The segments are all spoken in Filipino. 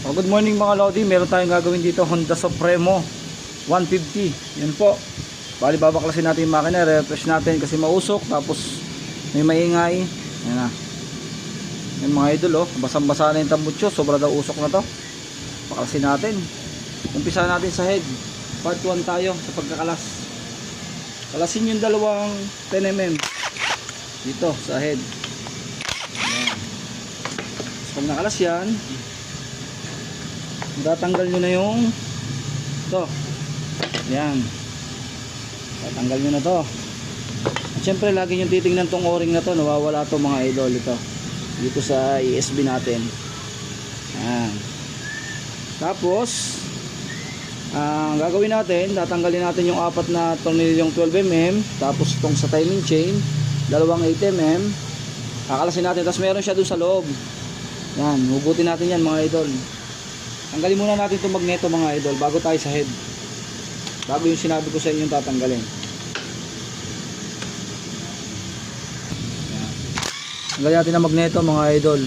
Good morning mga Lodi, meron tayong gagawin dito, Honda Supremo 150. Yan po. Bali babaklasin natin yung makina, refresh natin kasi mausok, tapos may maingay. Yan na. Yan mga idol, oh, basang-basa na yung tambutso, sobra daw usok na to. Baklasin natin. Umpisa natin sa head. Part 1 tayo sa pagkakalas. Kalasin yung dalawang 10mm dito sa head. Yan. So, pag nakalas yan, tatanggal nyo na yung ito. Yan, tatanggal nyo na to. At syempre lagi nyo titingnan tong o-ring na to, nawawala to mga idol. Ito dito sa ESB natin. Yan. Tapos ang gagawin natin, tatanggalin natin yung apat na tornilyong 12mm, tapos itong sa timing chain dalawang 8mm kakalasin natin. Tapos meron siya dun sa loob. Yan, hugutin natin yan mga idol. Tanggalin muna natin itong magneto mga idol bago tayo sa head, bago yung sinabi ko sa inyo tatanggalin. Tanggalin natin ang magneto mga idol.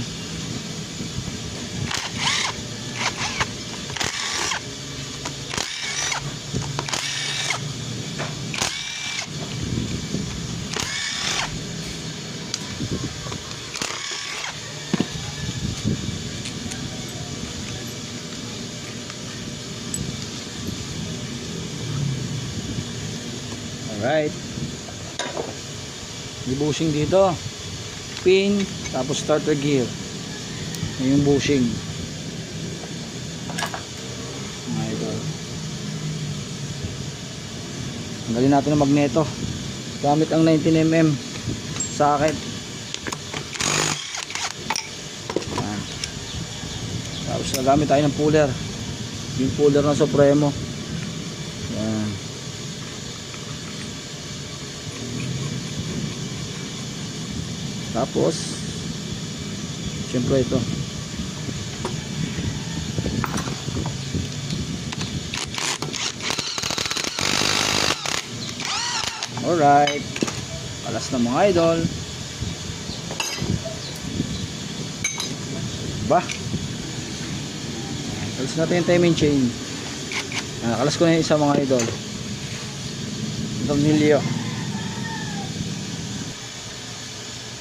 Alright, may bushing dito, pin, tapos starter gear. Yan yung bushing mga idol. Tanggalin natin ang magneto gamit ang 19mm socket. Yan. Tapos nagamit tayo ng puller, yung puller ng Supremo. Yan. Tapos siyempre ito, alright, alas na mga idol. Ba, alas natin yung timing chain. Alas ko na yung isa mga idol, tornilyo.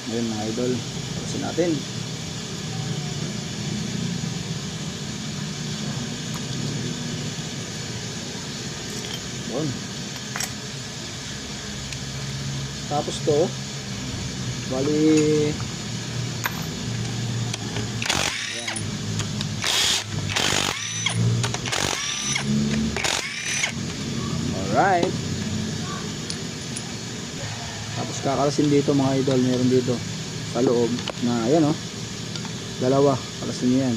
Ayun mga idol, alasin natin. Yun. Tapos to, bali ayan. Alright. Tapos kakalasin dito mga idol, meron dito sa loob na ayan, oh, dalawa, kalasin nyo yan.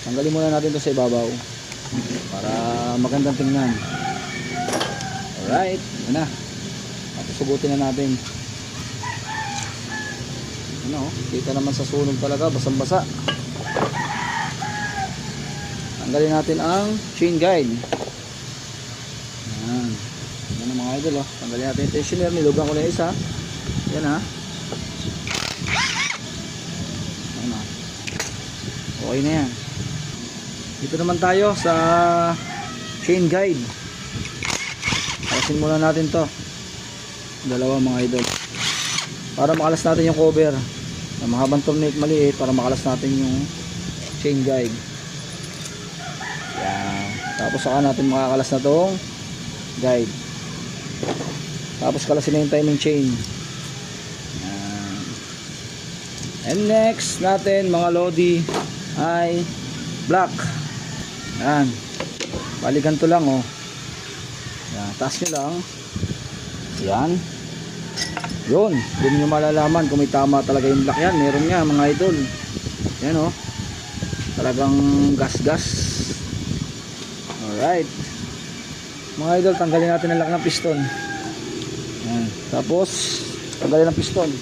Tanggalin muna natin ito sa ibabaw para magandang tingnan. Alright, yan na. Tapos sugutin na natin. Ano, kita naman sa sunog talaga, basang-basa. Tanggalin natin ang chain guide. Yan. Yan ang mga idol, oh. Tanggalin natin yung tensioner, nilugan ko na yung isa. Yan ha. Yan ha. Okay na yan. Dito naman tayo sa chain guide. Alasin muna natin to, dalawa mga idol, para makalas natin yung cover na mahabang tornilyo maliit, para makalas natin yung chain guide. Yan. Tapos saka natin makakalas na tong guide. Tapos kalasin na yung timing chain. Yan. And next natin mga Lodi ay black. Yan. Bali ganito lang, oh. Yan. Taas nyo lang. Yan. Yun. Doon nyo malalaman kung may tama talaga yung black yan. Meron nga mga idol. Yan, oh. Talagang gas-gas. Alright. Mga idol, tanggalin natin ang lock ng piston. Yan. Tapos tanggalin ang piston.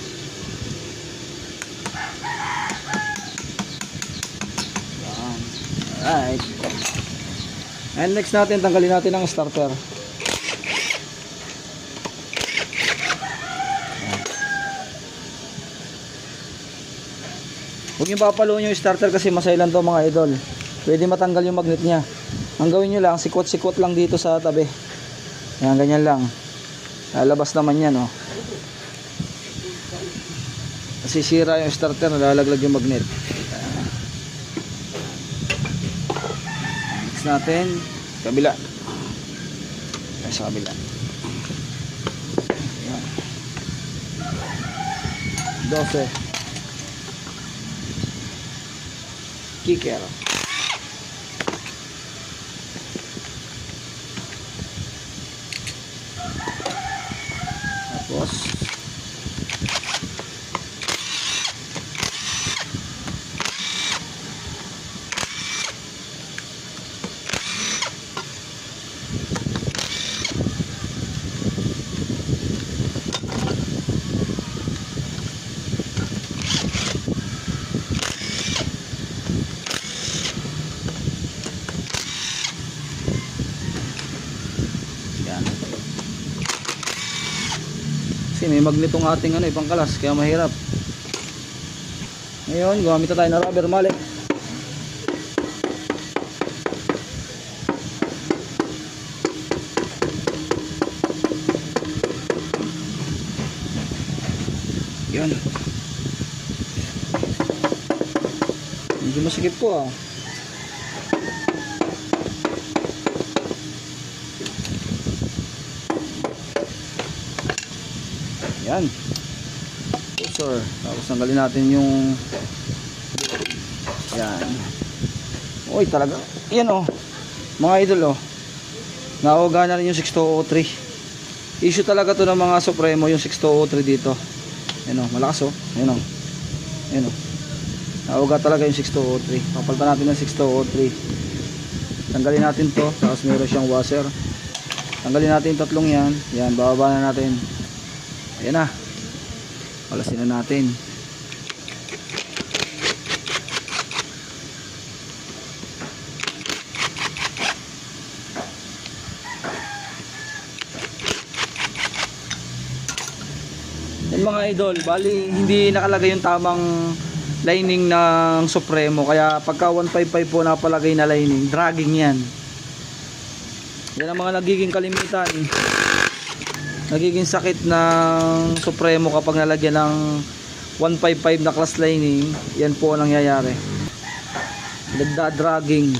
Yan. Alright. And next natin, tanggalin natin ang starter. Huwag nyo papaluin yung starter kasi masailan to mga idol. Pwede matanggal yung magnet nya. Ang gawin nyo lang, sikwat-sikwat lang dito sa tabi. Yan, ganyan lang. Lalabas naman yan, oh. Sisira yung starter, nalalaglag yung magnet. Next natin, kabila. Ay, sa kabila. Yan. 12. Kicker. Tapos kasi may magnetong ating pangkalas kaya mahirap. Ngayon gumamit tayo ng rubber mallet. Yan, medyo masikip po ah. Yan. Pusher. Tapos tanggalin natin yung yan. Uy, talaga. Yan oh. Mga idol oh. Nauga na rin yung 6203. Issue talaga to ng mga Supremo yung 6203 dito. Yan oh, malakas oh. Yan oh. Yan oh. Nauga talaga yung 6203. Papalitan natin ng 6203. Tanggalin natin to. Tapos meron siyang washer. Tanggalin natin yung tatlong yan. Yan, bababa na natin. Ayan na. Palasin na natin. Yan mga idol, bali hindi nakalagay yung tamang lining ng Supremo. Kaya pagka 155 po napalagay na lining, dragging yan. Yan ang mga nagiging kalimitan. Nagiging sakit ng Supremo kapag nalagyan ng 155 na class lining. Yan po ang nangyayari. Nagda-dragging.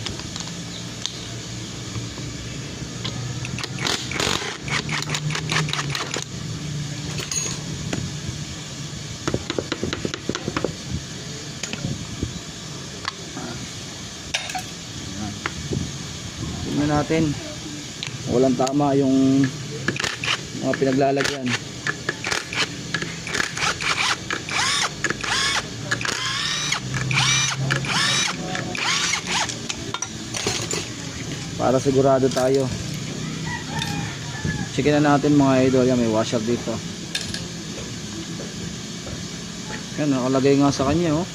Tingnan natin. Walang tama yung mga pinaglalagyan. Para sigurado tayo. Checkin na natin mga idol. Yan, may washer dito. Yan, nakalagay nga sa kanya oh.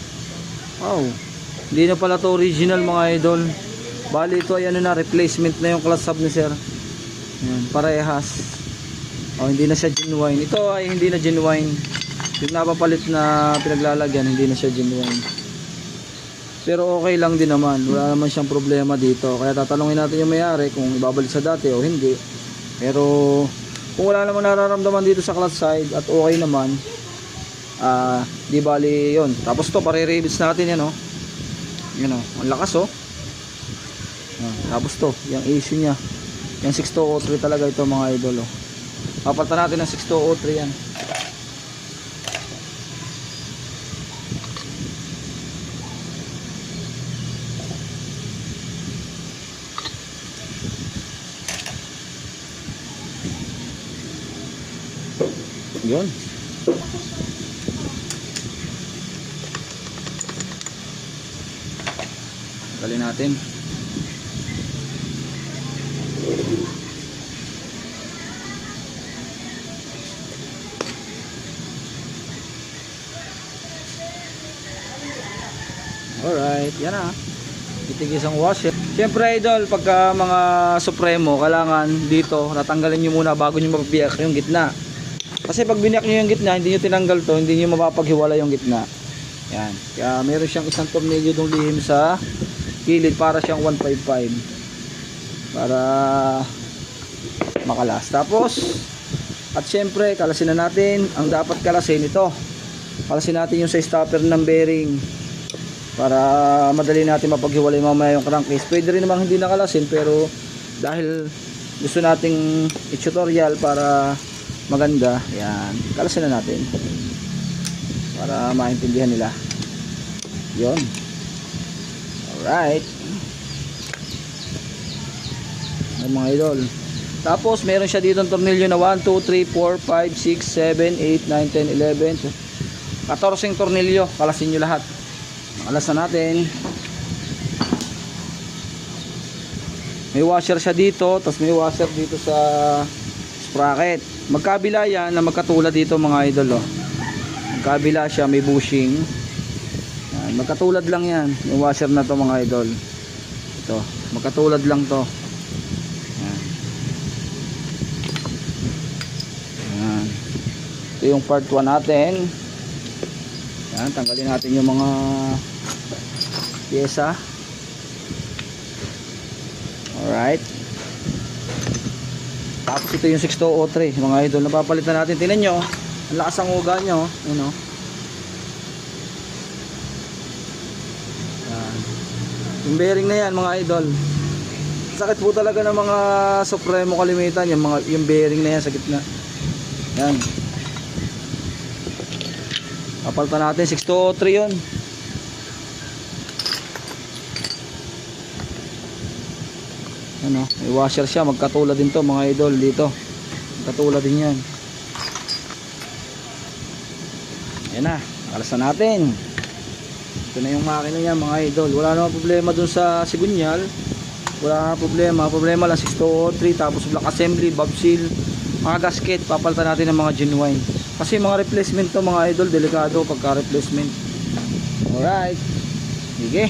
Wow. Hindi na pala to original mga idol. Bali ito ay na, replacement na yung class hub ni sir. Yan, parehas. Oh, hindi na siya genuine. Ito ay hindi na genuine. Yung napapalit na pinaglalagyan, hindi na siya genuine. Pero okay lang din naman. Wala naman siyang problema dito. Kaya tatanungin natin yung may-ari kung ibabalik sa dati o hindi. Pero kung wala namang nararamdaman dito sa clutch side at okay naman, di bali yun. Tapos to, pare-revits natin yan oh. Yan oh, ang lakas oh. Tapos to, yung issue niya. Yung 6203 talaga ito mga idol oh. Papalitan natin ng 6203 yan. Yun. Tanggalin natin. Alright, yan na. Titigis ang washer. Siyempre idol, pagka mga Supremo, kailangan dito, natanggalin nyo muna bago nyo mapabiyak yung gitna. Kasi pag biniyak nyo yung gitna, hindi nyo tinanggal to, hindi nyo mapapaghiwala yung gitna. Yan. Kaya meron siyang isang tornilyo dong lihim sa kilid para siyang 155. Para makalas. Tapos, at siyempre, kalasin na natin. Ang dapat kalasin ito. Kalasin natin yung sa stopper ng bearing. Para madali natin mapaghiwalay mamaya yung crankcase. Pwede rin namang hindi nakalasin, pero dahil gusto nating i-tutorial para maganda, yan, kalasin na natin para maintindihan nila yon. Alright, ay mga idol. Tapos meron siya dito ng tornilyo na 1, 2, 3, 4, 5, 6, 7, 8, 9, 10, 11 14 tornilyo. Kalasin nyo lahat. Alas na natin. May washer siya dito, tapos may washer dito sa sprocket. Magkabila yan na magkatulad dito mga idol, oh. Magkabila siya, may bushing. Yan, magkatulad lang yan yung washer na to mga idol. Ito, magkatulad lang to. Yan. Yan. Ito yung part 1 natin. Yan, tanggalin natin yung mga pyesa. Alright. Tapos ito yung 6203 mga idol, napapalitan natin. Tingnan nyo, ang lakas ang uga nyo. Yan, oh. Yan. Yung bearing na yan mga idol, sakit po talaga ng mga Supremo kalimitan yung bearing na yan sa gitna. Yan, papalitan natin. 6203 yun. Ano, may washer siya, magkatulad din to mga idol dito. Magkatulad din yan. Ayan na, nakalas na natin. Ito na yung makina niya mga idol. Wala namang problema dun sa sigunyal. Wala namang problema lang 6203. Tapos block assembly, bob seal, mga gasket, papalitan natin ng mga genuine. Kasi mga replacement to mga idol, delikado pagka replacement. Alright, sige.